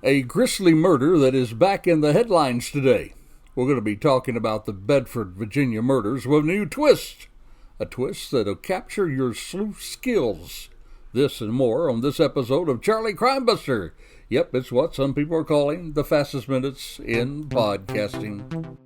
A grisly murder that is back in the headlines today. We're going to be talking about the Bedford, Virginia murders with a new twist. A twist that'll capture your sleuth skills. This and more on this episode of Charlie Crimebuster. Yep, it's what some people are calling the fastest minutes in podcasting.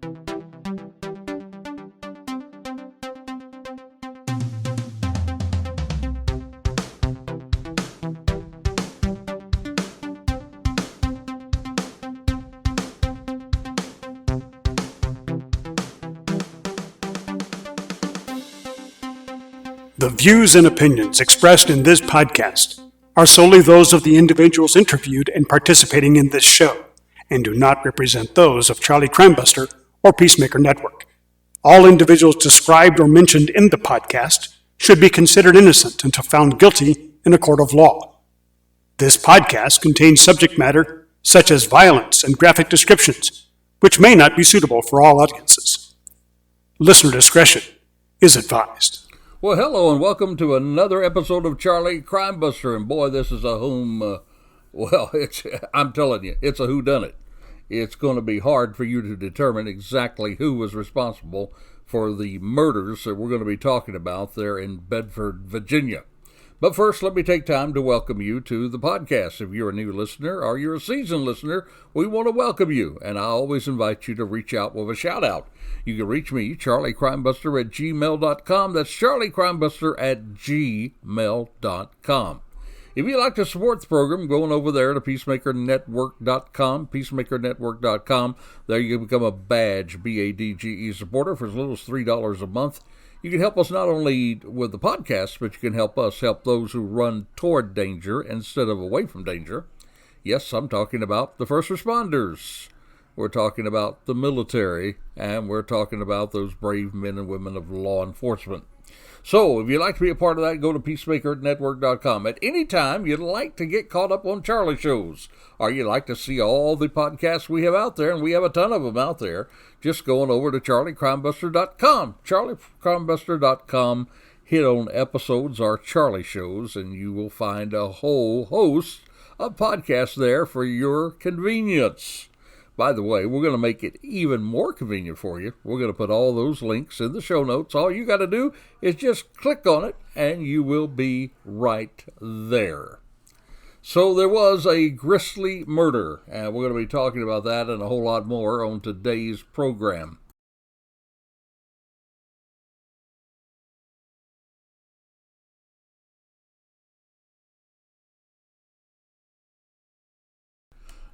The views and opinions expressed in this podcast are solely those of the individuals interviewed and participating in this show, and do not represent those of Charlie Crimebuster or Peacemaker Network. All individuals described or mentioned in the podcast should be considered innocent until found guilty in a court of law. This podcast contains subject matter such as violence and graphic descriptions, which may not be suitable for all audiences. Listener discretion is advised. Well, hello and welcome to another episode of Charlie Crimebuster. And boy, this is a I'm telling you, it's a whodunit. It's going to be hard for you to determine exactly who was responsible for the murders that we're going to be talking about there in Bedford, Virginia. But first, let me take time to welcome you to the podcast. If you're a new listener or you're a seasoned listener, we want to welcome you. And I always invite you to reach out with a shout out. You can reach me, charliecrimebuster at gmail.com. That's charliecrimebuster at gmail.com. If you'd like to support the program, going over there to peacemakernetwork.com, peacemakernetwork.com. There you can become a badge, B-A-D-G-E supporter for as little as $3 a month. You can help us not only with the podcast, but you can help us help those who run toward danger instead of away from danger. Yes, I'm talking about the first responders. We're talking about the military, and we're talking about those brave men and women of law enforcement. So, if you'd like to be a part of that, go to peacemakernetwork.com. At any time you'd like to get caught up on Charlie shows, or you'd like to see all the podcasts we have out there, and we have a ton of them out there, just going over to charliecrimebuster.com. charliecrimebuster.com. Hit on episodes or Charlie shows, and you will find a whole host of podcasts there for your convenience. By the way, we're going to make it even more convenient for you. We're going to put all those links in the show notes. All you got to do is just click on it, and you will be right there. So there was a grisly murder, and we're going to be talking about that and a whole lot more on today's program.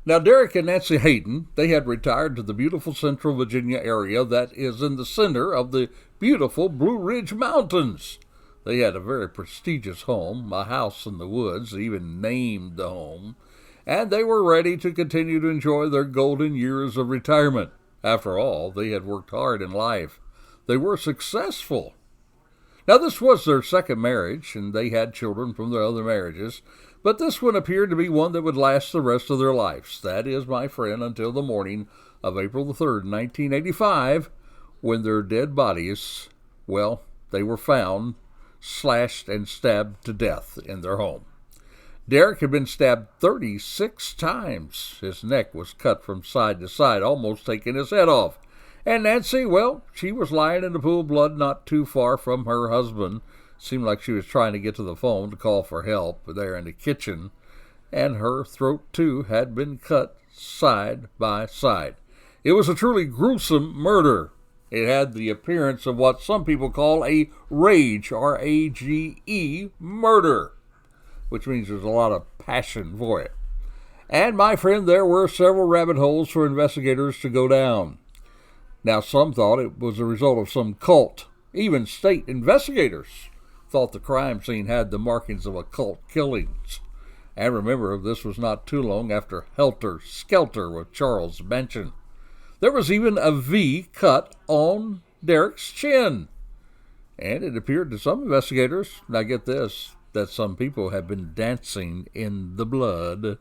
Now, Derek and Nancy Haysom, they had retired to the beautiful central Virginia area that is in the center of the beautiful Blue Ridge Mountains. They had a very prestigious home, a house in the woods, even named the home, and they were ready to continue to enjoy their golden years of retirement. After all, they had worked hard in life. They were successful. Now, this was their second marriage, and they had children from their other marriages, but this one appeared to be one that would last the rest of their lives. That is, my friend, until the morning of April the 3rd, 1985, when their dead bodies, they were found, slashed and stabbed to death in their home. Derek had been stabbed 36 times. His neck was cut from side to side, almost taking his head off. And Nancy, she was lying in a pool of blood not too far from her husband. Seemed like she was trying to get to the phone to call for help there in the kitchen. And her throat, too, had been cut side by side. It was a truly gruesome murder. It had the appearance of what some people call a rage, R-A-G-E, murder, which means there's a lot of passion for it. And, my friend, there were several rabbit holes for investigators to go down. Now, some thought it was a result of some cult. Even state investigators thought the crime scene had the markings of occult killings. And remember, this was not too long after Helter Skelter with Charles Manson. There was even a V cut on Derek's chin. And it appeared to some investigators, now get this, that some people had been dancing in the blood.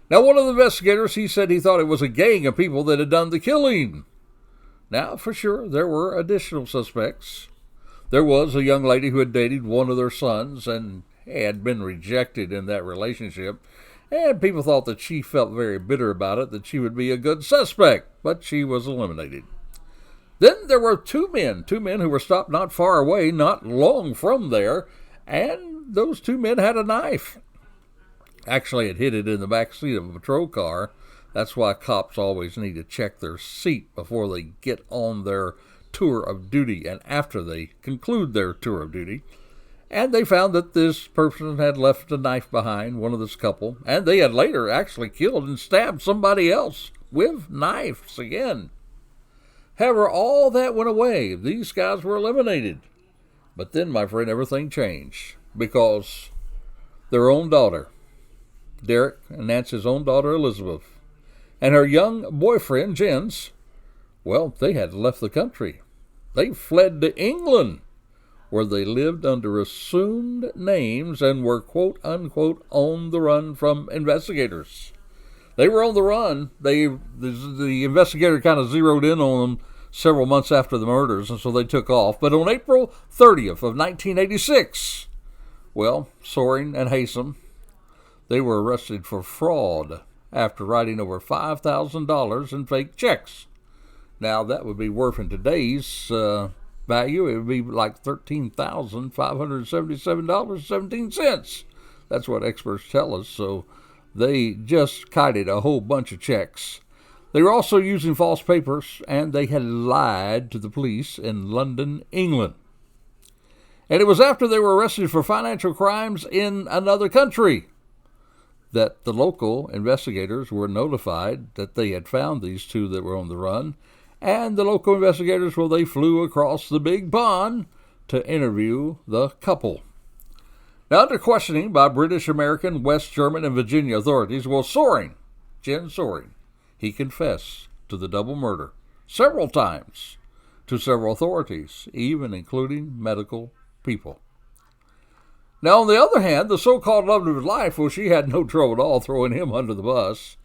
Now, one of the investigators, he said he thought it was a gang of people that had done the killing. Now, for sure, there were additional suspects. There was a young lady who had dated one of their sons and had been rejected in that relationship. And people thought that she felt very bitter about it, that she would be a good suspect, but she was eliminated. Then there were two men who were stopped not far away, not long from there, and those two men had a knife. Actually, it hid it in the back seat of a patrol car. That's why cops always need to check their seat before they get on their tour of duty and after they conclude their tour of duty. And they found that this person had left a knife behind, one of this couple, and they had later actually killed and stabbed somebody else with knives again. However, all that went away. These guys were eliminated. But then, my friend, everything changed because their own daughter, Derek and Nancy's own daughter, Elizabeth, and her young boyfriend, Jens, well, they had left the country. They fled to England, where they lived under assumed names and were, quote unquote, on the run from investigators. They were on the run. The investigator kind of zeroed in on them several months after the murders, and so they took off. But on April 30th of 1986, well, Soring and Haysom, they were arrested for fraud after writing over $5,000 in fake checks. Now, that would be worth in today's value. It would be like $13,577.17. That's what experts tell us. So they just kited a whole bunch of checks. They were also using false papers, and they had lied to the police in London, England. And it was after they were arrested for financial crimes in another country that the local investigators were notified that they had found these two that were on the run. And the local investigators, well, they flew across the big pond to interview the couple. Now, under questioning by British, American, West German, and Virginia authorities, well, Jens Soring, he confessed to the double murder several times to several authorities, even including medical people. Now, on the other hand, the so-called love of his life, well, she had no trouble at all throwing him under the bus.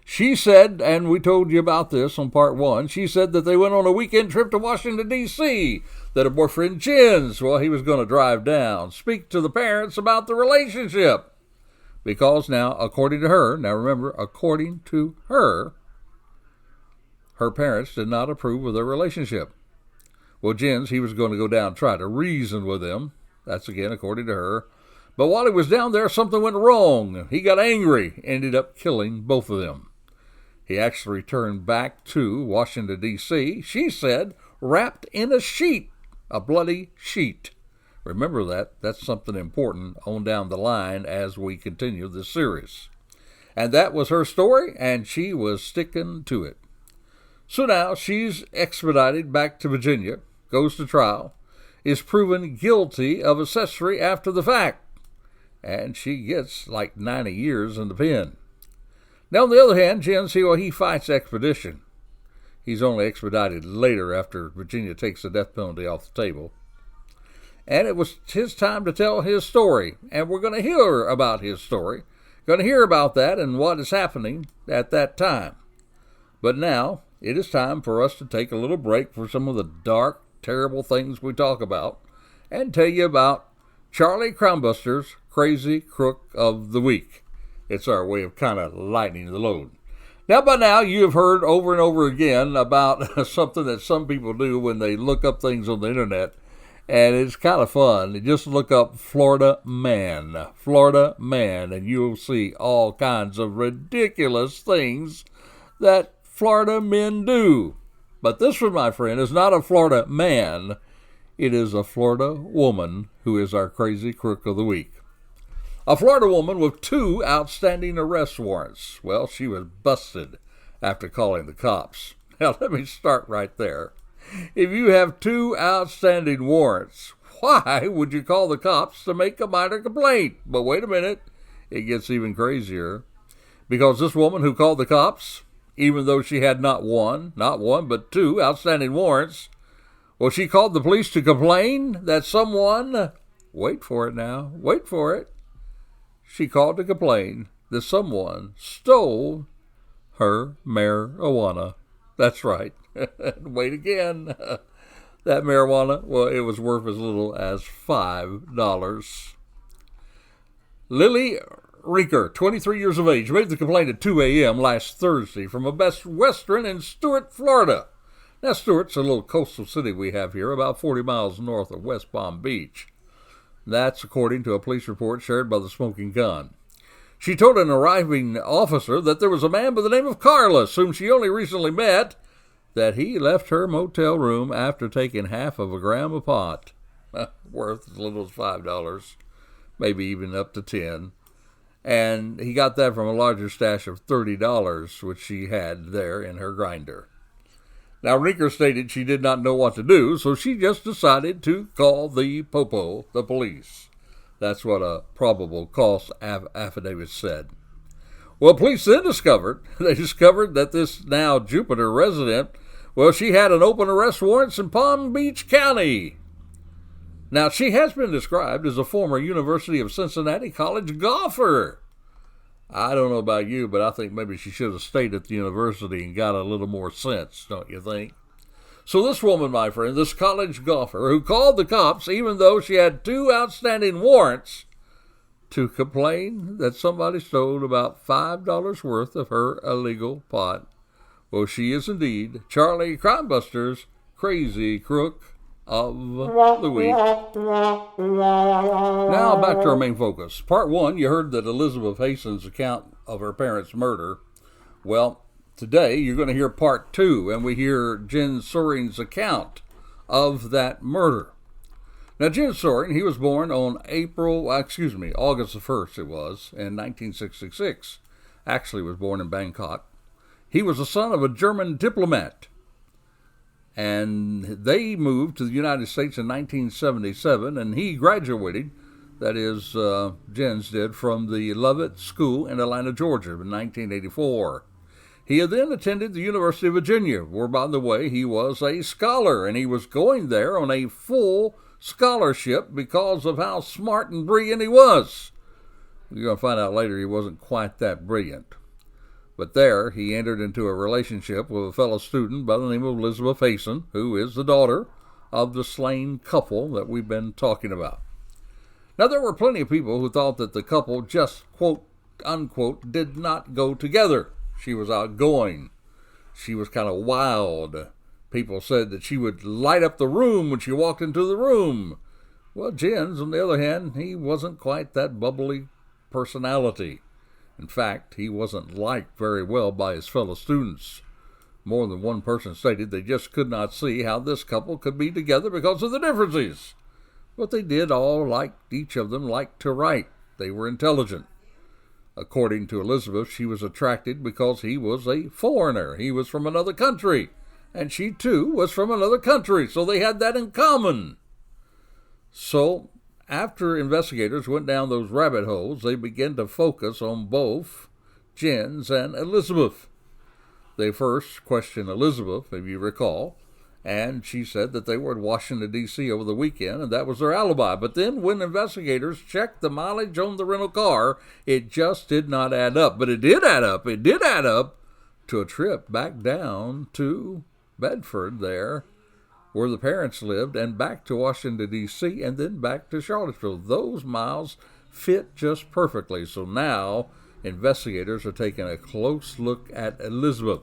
She said, and we told you about this on part 1, she said that they went on a weekend trip to Washington, D.C., that her boyfriend Jens, well, he was going to drive down, speak to the parents about the relationship. Because now, according to her, now remember, according to her parents did not approve of their relationship. Well, Jens, he was going to go down and try to reason with them. That's again according to her. But while he was down there, something went wrong. He got angry, ended up killing both of them. He actually returned back to Washington, D.C., she said, wrapped in a sheet, a bloody sheet. Remember that. That's something important on down the line as we continue this series. And that was her story, and she was sticking to it. So now she's expedited back to Virginia, goes to trial, is proven guilty of accessory after the fact, and she gets like 90 years in the pen. Now, on the other hand, Jens, he fights expedition. He's only expedited later after Virginia takes the death penalty off the table. And it was his time to tell his story, and we're going to hear about his story. Going to hear about that and what is happening at that time. But now, it is time for us to take a little break for some of the dark, terrible things we talk about and tell you about Charlie Crimebuster's Crazy Crook of the Week. It's our way of kind of lightening the load. Now, by now, you have heard over and over again about something that some people do when they look up things on the internet, and it's kind of fun. You just look up Florida man, and you'll see all kinds of ridiculous things that Florida men do. But this one, my friend, is not a Florida man. It is a Florida woman who is our Crazy Crook of the Week. A Florida woman with 2 outstanding arrest warrants. Well, she was busted after calling the cops. Now, let me start right there. If you have 2 outstanding warrants, why would you call the cops to make a minor complaint? But wait a minute, it gets even crazier. Because this woman who called the cops, even though she had not one, but 2 outstanding warrants, well, she called the police to complain that someone, wait for it now, wait for it, she called to complain that someone stole her marijuana. That's right. Wait again. That marijuana, well, it was worth as little as $5. Lily Rinker, 23 years of age, made the complaint at 2 a.m. last Thursday from a Best Western in Stuart, Florida. Now, Stuart's a little coastal city we have here, about 40 miles north of West Palm Beach. That's according to a police report shared by the Smoking Gun. She told an arriving officer that there was a man by the name of Carlos, whom she only recently met, that he left her motel room after taking half of a gram of pot, worth as little as $5, maybe even up to $10. And he got that from a larger stash of $30, which she had there in her grinder. Now, Rinker stated she did not know what to do, so she just decided to call the popo, the police. That's what a probable cause affidavit said. Well, police then discovered that this now Jupiter resident, well, she had an open arrest warrant in Palm Beach County. Now, she has been described as a former University of Cincinnati College golfer. I don't know about you, but I think maybe she should have stayed at the university and got a little more sense, don't you think? So this woman, my friend, this college golfer, who called the cops even though she had 2 outstanding warrants, to complain that somebody stole about $5 worth of her illegal pot. Well, she is indeed Charlie Crimebuster's crazy crook of the week. Now back to our main focus. Part 1, you heard that Elizabeth Haysom's account of her parents' murder. Well, today you're going to hear Part 2, and we hear Jen Soring's account of that murder. Now, Jen Soring, he was born on August the 1st it was, in 1966. Actually was born in Bangkok. He was the son of a German diplomat. And they moved to the United States in 1977, and he graduated, that is, Jens did, from the Lovett School in Atlanta, Georgia in 1984. He had then attended the University of Virginia, where, by the way, he was a scholar, and he was going there on a full scholarship because of how smart and brilliant he was. You're going to find out later he wasn't quite that brilliant. But there, he entered into a relationship with a fellow student by the name of Elizabeth Haysom, who is the daughter of the slain couple that we've been talking about. Now, there were plenty of people who thought that the couple just, quote, unquote, did not go together. She was outgoing. She was kind of wild. People said that she would light up the room when she walked into the room. Well, Jens, on the other hand, he wasn't quite that bubbly personality. In fact, he wasn't liked very well by his fellow students. More than one person stated they just could not see how this couple could be together because of the differences. But they did all each of them liked to write. They were intelligent. According to Elizabeth, she was attracted because he was a foreigner. He was from another country. And she, too, was from another country. So they had that in common. So, after investigators went down those rabbit holes, they began to focus on both Jens and Elizabeth. They first questioned Elizabeth, if you recall, and she said that they were in Washington, D.C. over the weekend, and that was their alibi. But then when investigators checked the mileage on the rental car, it just did not add up. But it did add up. It did add up to a trip back down to Bedford there, where the parents lived, and back to Washington, D.C., and then back to Charlottesville. Those miles fit just perfectly. So now investigators are taking a close look at Elizabeth.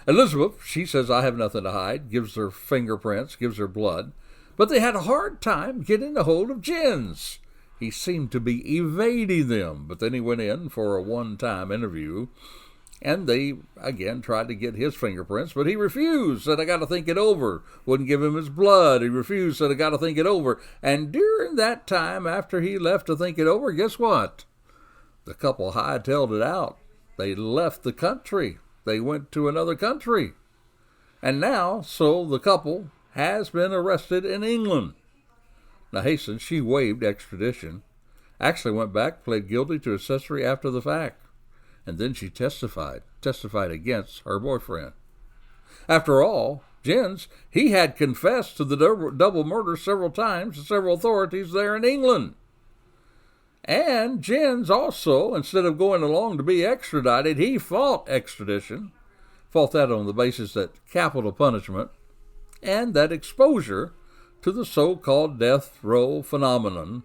Elizabeth, she says, I have nothing to hide, gives her fingerprints, gives her blood. But they had a hard time getting a hold of Jens. He seemed to be evading them. But then he went in for a one-time interview, and they, again, tried to get his fingerprints, but he refused, said, I got to think it over. Wouldn't give him his blood. He refused, said, I got to think it over. And during that time, after he left to think it over, guess what? The couple hightailed it out. They left the country. They went to another country. And now, so the couple has been arrested in England. Now, Haysom, she waived extradition, actually went back, pled guilty to accessory after the fact. And then she testified against her boyfriend. After all, Jens, he had confessed to the double murder several times to several authorities there in England. And Jens also, instead of going along to be extradited, he fought extradition, fought that on the basis that capital punishment and that exposure to the so-called death row phenomenon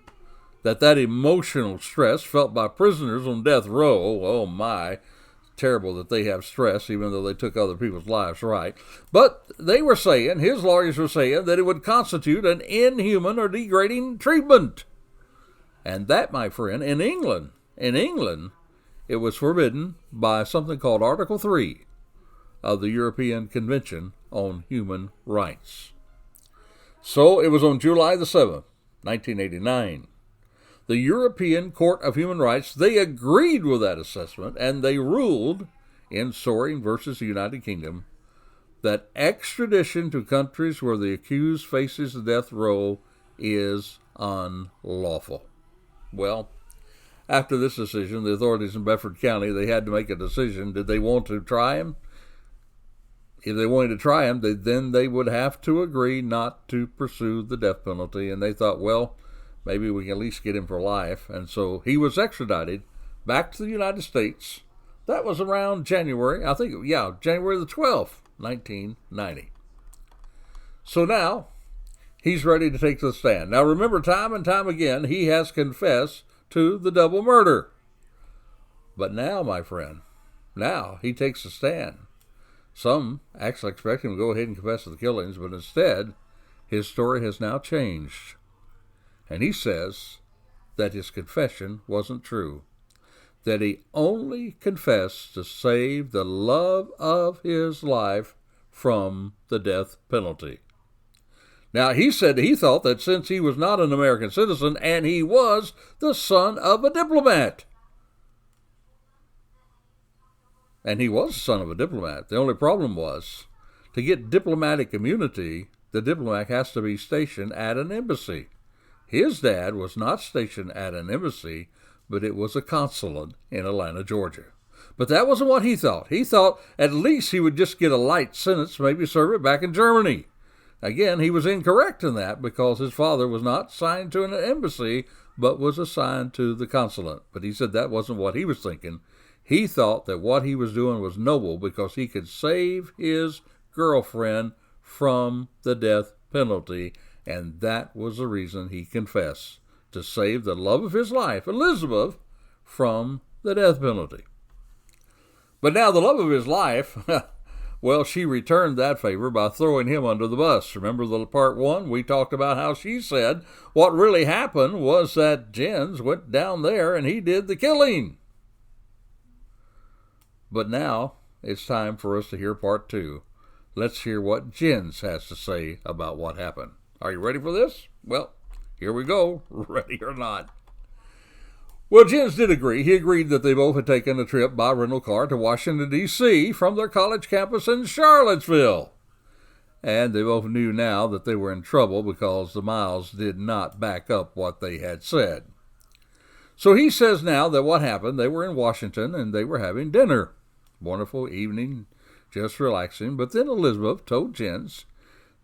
that emotional stress felt by prisoners on death row, oh my, terrible that they have stress even though they took other people's lives, right? But they were saying, his lawyers were saying, that it would constitute an inhuman or degrading treatment. And that, my friend, in England, it was forbidden by something called Article 3 of the European Convention on Human Rights. So it was on July the 7th, 1989. The European Court of Human Rights, they agreed with that assessment, and they ruled in Soring versus the United Kingdom that extradition to countries where the accused faces the death row is unlawful. Well, after this decision, the authorities in Bedford County, they had to make a decision. Did they want to try him? If they wanted to try him, then they would have to agree not to pursue the death penalty. And they thought, well, maybe we can at least get him for life. And so he was extradited back to the United States. That was around January, January the 12th, 1990. So now, he's ready to take the stand. Now remember, time and time again, he has confessed to the double murder. But now, my friend, now he takes a stand. Some actually expect him to go ahead and confess to the killings, but instead, his story has now changed. And he says that his confession wasn't true, that he only confessed to save the love of his life from the death penalty. Now, he said he thought that since he was not an American citizen and he was the son of a diplomat, and he was the son of a diplomat, the only problem was, to get diplomatic immunity, the diplomat has to be stationed at an embassy. His dad was not stationed at an embassy, but it was a consulate in Atlanta, Georgia. But that wasn't what he thought. He thought at least he would just get a light sentence, maybe serve it back in Germany. Again, he was incorrect in that because his father was not assigned to an embassy, but was assigned to the consulate. But he said that wasn't what he was thinking. He thought that what he was doing was noble because he could save his girlfriend from the death penalty, and that was the reason he confessed, to save the love of his life, Elizabeth, from the death penalty. But now the love of his life, well, she returned that favor by throwing him under the bus. Remember the part one? We talked about how she said what really happened was that Jens went down there and he did the killing. But now it's time for us to hear part two. Let's hear what Jens has to say about what happened. Are you ready for this? Well, here we go, ready or not. Well, Jens did agree. He agreed that they both had taken a trip by rental car to Washington, D.C. from their college campus in Charlottesville. And they both knew now that they were in trouble because the miles did not back up what they had said. So he says now that what happened, they were in Washington and they were having dinner. Wonderful evening, just relaxing. But then Elizabeth told Jens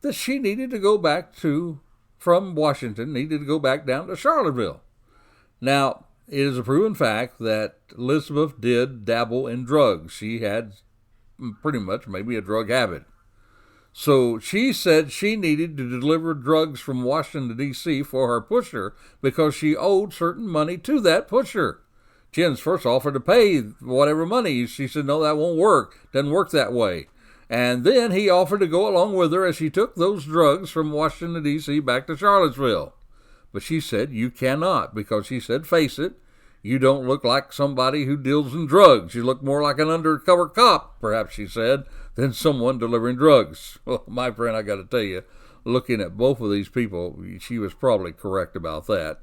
that she needed to go back from Washington, needed to go back down to Charlottesville. Now, it is a proven fact that Elizabeth did dabble in drugs. She had pretty much maybe a drug habit. So she said she needed to deliver drugs from Washington, D.C. for her pusher because she owed certain money to that pusher. Jens first offered to pay whatever money. She said, no, that won't work. Doesn't work that way. And then he offered to go along with her as she took those drugs from Washington, D.C. back to Charlottesville. But she said, you cannot, because she said, face it, you don't look like somebody who deals in drugs. You look more like an undercover cop, perhaps she said, than someone delivering drugs. Well, my friend, I got to tell you, looking at both of these people, she was probably correct about that.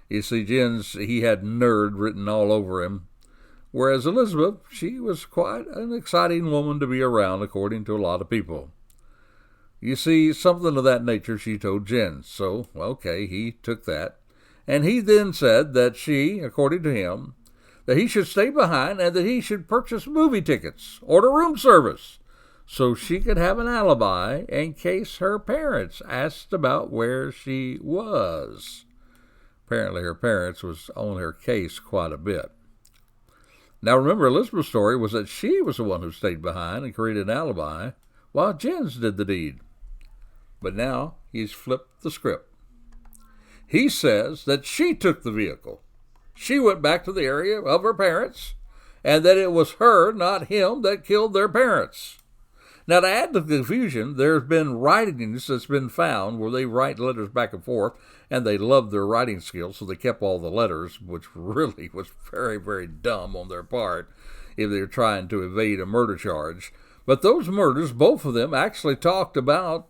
You see, Jens, he had nerd written all over him, whereas Elizabeth, she was quite an exciting woman to be around, according to a lot of people. You see, something of that nature she told Jens. So, okay, he took that. And he then said that she, according to him, that he should stay behind and that he should purchase movie tickets, order room service, so she could have an alibi in case her parents asked about where she was. Apparently her parents was on her case quite a bit. Now remember, Elizabeth's story was that she was the one who stayed behind and created an alibi while Jens did the deed. But now he's flipped the script. he says that she took the vehicle. She went back to the area of her parents, and that it was her, not him, that killed their parents. Now, to add to the confusion, there's been writings that's been found where they write letters back and forth, and they loved their writing skills, so they kept all the letters, which really was very, very dumb on their part if they were trying to evade a murder charge. But those murders, both of them, actually talked about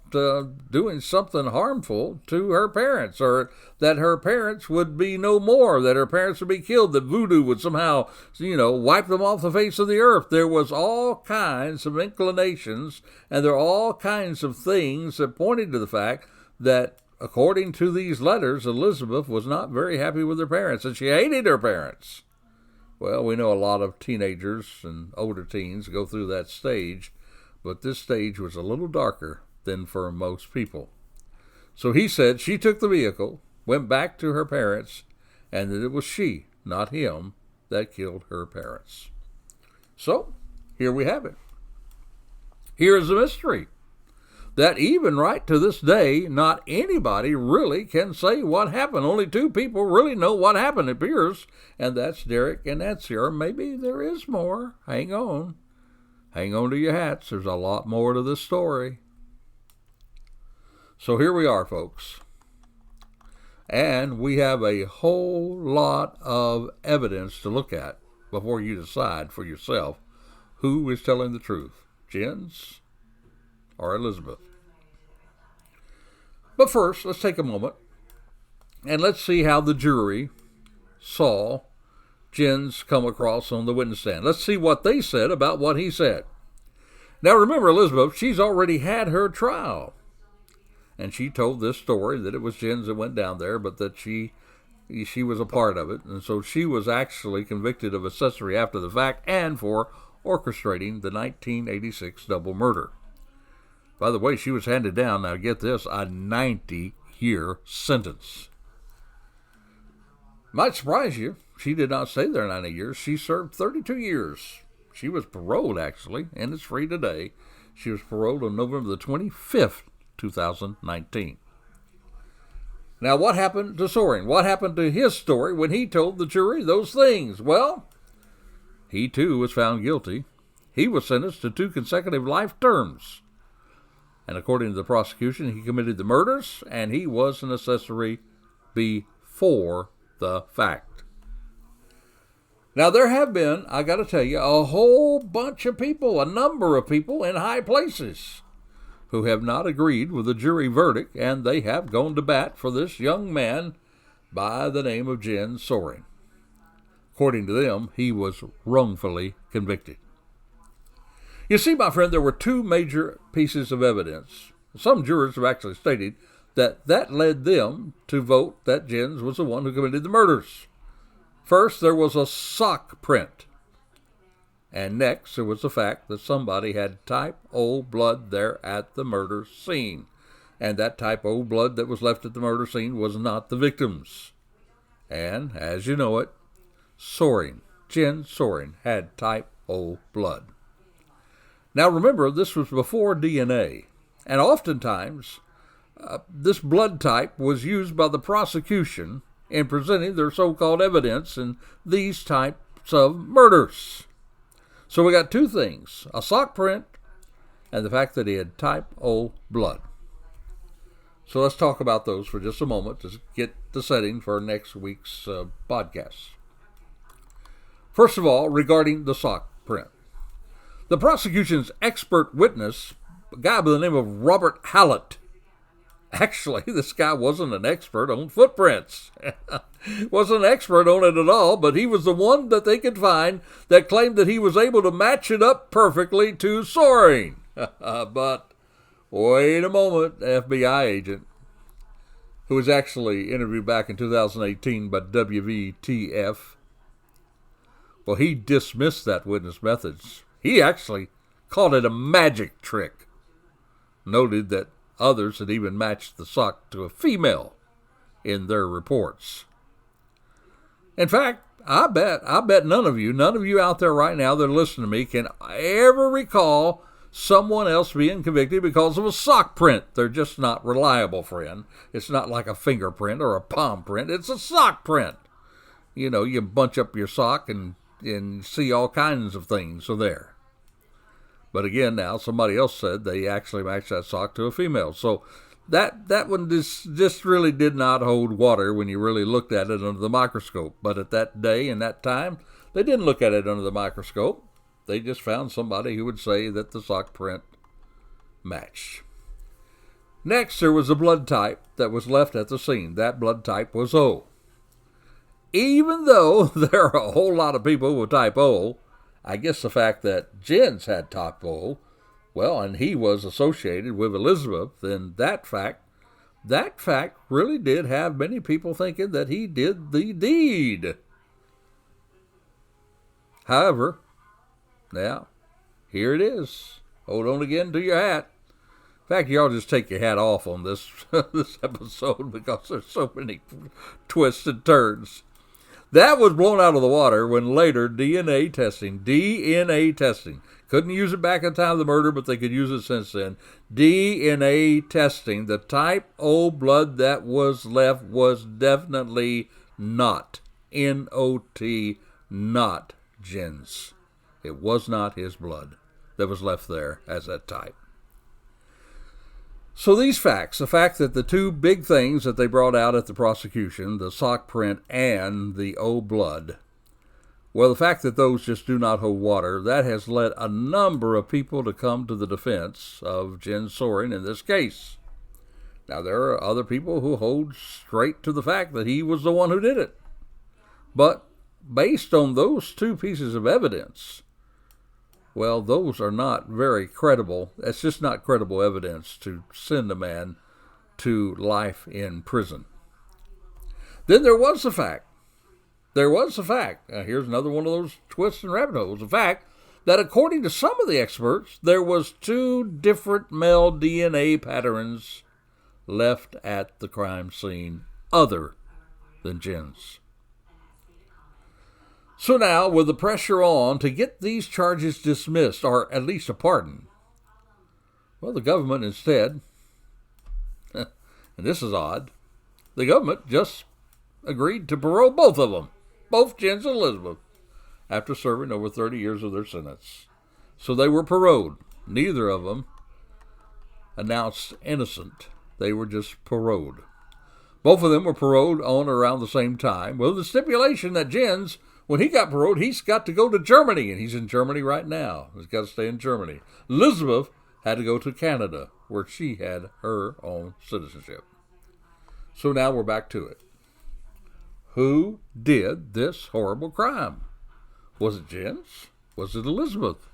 doing something harmful to her parents, or that her parents would be no more, that her parents would be killed, that voodoo would somehow, wipe them off the face of the earth. There was all kinds of inclinations, and there are all kinds of things that pointed to the fact that, according to these letters, Elizabeth was not very happy with her parents, and she hated her parents. Well, we know a lot of teenagers and older teens go through that stage, but this stage was a little darker than for most people. So he said she took the vehicle, went back to her parents, and that it was she, not him, that killed her parents. So, here we have it. Here is the mystery. That even right to this day, not anybody really can say what happened. Only two people really know what happened, it appears, and that's Derek and Nancy. Or maybe there is more. Hang on. Hang on to your hats. There's a lot more to this story. So here we are, folks. And we have a whole lot of evidence to look at before you decide for yourself who is telling the truth, Jens or Elizabeth. But first, let's take a moment and let's see how the jury saw Jens come across on the witness stand. Let's see what they said about what he said. Now remember, Elizabeth, she's already had her trial. And she told this story that it was Jens that went down there, but that she was a part of it. And so she was actually convicted of accessory after the fact and for orchestrating the 1986 double murder. By the way, she was handed down, now get this, a 90-year sentence. Might surprise you, she did not stay there 90 years. She served 32 years. She was paroled, actually, and is free today. She was paroled on November the 25th, 2019. Now, what happened to Soren? What happened to his story when he told the jury those things? Well, he too was found guilty. He was sentenced to 2 consecutive life terms. And according to the prosecution, he committed the murders, and he was an accessory before the fact. Now, there have been, I got to tell you, a whole bunch of people, a number of people in high places who have not agreed with the jury verdict, and they have gone to bat for this young man by the name of Jens Soren. According to them, he was wrongfully convicted. You see, my friend, there were 2 major pieces of evidence. Some jurors have actually stated that led them to vote that Jens was the one who committed the murders. First, there was a sock print. And next, there was the fact that somebody had type O blood there at the murder scene. And that type O blood that was left at the murder scene was not the victim's. And, as you know it, Jens Soren, had type O blood. Now remember, this was before DNA, and oftentimes this blood type was used by the prosecution in presenting their so-called evidence in these types of murders. So we got 2 things, a sock print and the fact that he had type O blood. So let's talk about those for just a moment to get the setting for next week's podcast. First of all, regarding the sock print. The prosecution's expert witness, a guy by the name of Robert Hallett. Actually, this guy wasn't an expert on footprints. Wasn't an expert on it at all, but he was the one that they could find that claimed that he was able to match it up perfectly to Soren. But wait a moment, FBI agent, who was actually interviewed back in 2018 by WVTF, well, he dismissed that witness methods. He actually called it a magic trick. Noted that others had even matched the sock to a female in their reports. In fact, I bet none of you out there right now that are listening to me can ever recall someone else being convicted because of a sock print. They're just not reliable, friend. It's not like a fingerprint or a palm print. It's a sock print. You know, you bunch up your sock and see all kinds of things are there. But again, now somebody else said they actually matched that sock to a female. So that one just really did not hold water when you really looked at it under the microscope. But at that day and that time, they didn't look at it under the microscope. They just found somebody who would say that the sock print matched. Next, there was a blood type that was left at the scene. That blood type was O. Even though there are a whole lot of people with type O, I guess the fact that Jens had type O, well, and he was associated with Elizabeth, then that fact really did have many people thinking that he did the deed. However, now, here it is. Hold on again to your hat. In fact, you ought to just take your hat off on this episode because there's so many twists and turns. That was blown out of the water when later DNA testing, couldn't use it back at the time of the murder, but they could use it since then. DNA testing, the type O blood that was left was definitely not, N-O-T, not Jens. It was not his blood that was left there as that type. So these facts, the fact that the two big things that they brought out at the prosecution, the sock print and the O blood, well, the fact that those just do not hold water, that has led a number of people to come to the defense of Jens Soren in this case. Now, there are other people who hold straight to the fact that he was the one who did it. But based on those two pieces of evidence, well, those are not very credible. That's just not credible evidence to send a man to life in prison. Then there was the fact. Now, here's another one of those twists and rabbit holes. The fact that according to some of the experts, there was 2 different male DNA patterns left at the crime scene other than Jens. So now, with the pressure on to get these charges dismissed, or at least a pardon, well, the government instead, and this is odd, the government just agreed to parole both of them, both Jens and Elizabeth, after serving over 30 years of their sentence. So they were paroled. Neither of them announced innocent. They were just paroled. Both of them were paroled on around the same time, with the stipulation that Jens, when he got paroled, he's got to go to Germany, and he's in Germany right now. He's got to stay in Germany. Elizabeth had to go to Canada, where she had her own citizenship. So now we're back to it. Who did this horrible crime? Was it Jens? Was it Elizabeth?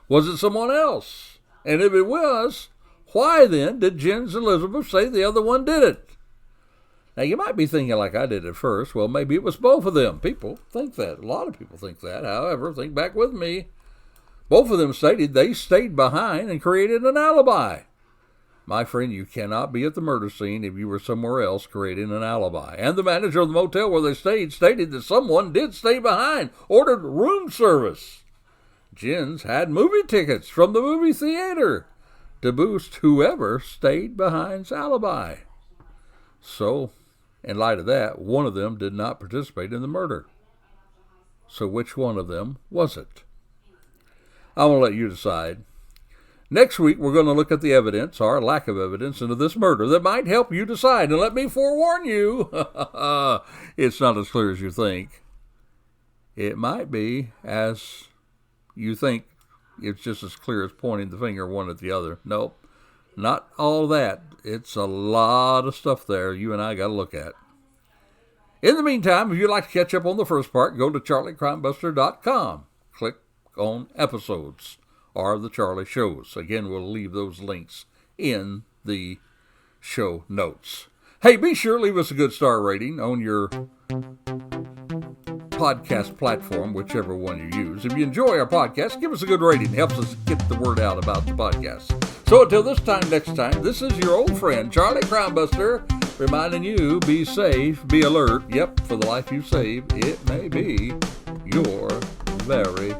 Was it someone else? And if it was, why then did Jens and Elizabeth say the other one did it? Now, you might be thinking like I did at first, well, maybe it was both of them. People think that. A lot of people think that. However, think back with me. Both of them stated they stayed behind and created an alibi. My friend, you cannot be at the murder scene if you were somewhere else creating an alibi. And the manager of the motel where they stayed stated that someone did stay behind, ordered room service. Jens had movie tickets from the movie theater to boost whoever stayed behind's alibi. So, in light of that, one of them did not participate in the murder. So which one of them was it? I'm going to let you decide. Next week, we're going to look at the evidence, or lack of evidence, into this murder that might help you decide. And let me forewarn you, it's not as clear as you think. It might be as you think. It's just as clear as pointing the finger one at the other. Nope. Not all that. It's a lot of stuff there you and I got to look at. In the meantime, if you'd like to catch up on the first part, go to charliecrimebuster.com. Click on episodes or the Charlie shows. Again, we'll leave those links in the show notes. Hey, be sure to leave us a good star rating on your podcast platform, whichever one you use. If you enjoy our podcast, give us a good rating. It helps us get the word out about the podcast. So until this time next time, this is your old friend, Charlie Crimebuster, reminding you, be safe, be alert. Yep, for the life you save, it may be your very